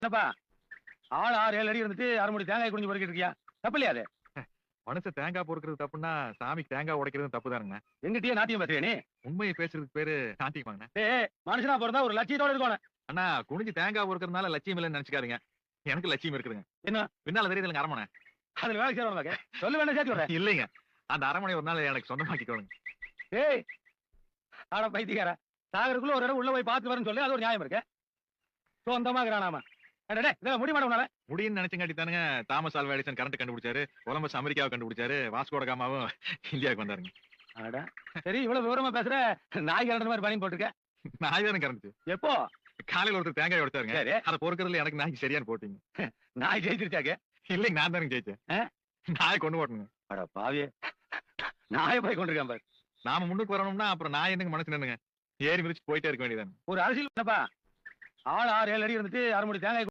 என்னப்பா ஆள் 6-7 அடி இருந்துட்டு 1/2 மூடி தேங்காய் குடிஞ்சு பொறுக்கிட்டு இருக்கியா? தப்பு இல்லையா அது? மனுஷன் தேங்காய் பொறுக்கிறது தப்புன்னா சாமிக்கு தேங்காய் உடைக்கிறது தப்பு தானுங்க. எங்கிட்டயே நாட்டியம் பேசுறியா நீ? உண்மையை பேசுறதுக்கு பேரு சாந்திக்குவாங்க. டேய் மனுஷனா பிறந்தா ஒரு லட்சியத்தோட இருக்கணும். அண்ணா குனிஞ்சு தேங்காய் பொறுக்கிறதுனால லட்சியம் இல்லைன்னு நினைச்சுக்காதீங்க. எனக்கு லட்சியம் இருக்குதுங்க. என்ன? பின்னால தெரியுதுங்க அரமனை. அதுல வேலை செய்யறவங்க சொல்லு வேணா சேர்த்து விடுறேன். இல்லைங்க. அந்த அரமனை ஒரு நாள் எனக்கு சொந்தமாக்கிக்கோங்க. ஏய் ஆட பைத்தியக்கார சாகருக்குள்ள ஒரு இடம் உள்ள போய் பார்த்து வரேன்னு சொல்லி அது ஒரு நியாயம் இருக்கு. சொந்தமாக்குறானாமா இதெல்லாம் முடிய மாட்டோம்னால முடியும்னு நினைச்சங்காட்டி தானுங்க தாமஸ் ஆல்வா எடிசன் கரண்ட் கண்டுபிடிச்சாரு, கொலம்பஸ் அமெரிக்காவை கண்டுபிடிச்சாரு, வாஸ்கோட காமாவும் இந்தியாவுக்கு வந்தாருங்க. அட சரி இவ்வளவு விவரமா பேசுற நாய் கரண்ட் மாதிரி பண்ணி போட்டுருக்க. நாய் தானே கறந்துச்சு. எப்போ? காலையில ஒருத்தர் தேங்காய் உடைச்சாருங்க. சரி அதை பொறுக்கிறதுல எனக்கு நாய்க்கு சரியானு போட்டீங்க. நாய் ஜெயிச்சிருச்சாக்க? இல்லைங்க நான் தானே ஜெயிச்சேன். நாயை கொண்டு போட்டணுங்க. அட பாவியே நாயை போய் கொண்டிருக்கேன் பாரு. நாம முன்னுக்கு வரணும்னா அப்புறம் நான் என்னங்க மனசு நின்னுங்க ஏறி மிதிச்சு போயிட்டே இருக்க வேண்டியதானே. ஒரு அரசியல் என்னப்பா ஆள் 6-7 அடி இருந்துட்டு 1/2 மூடி தேங்காய்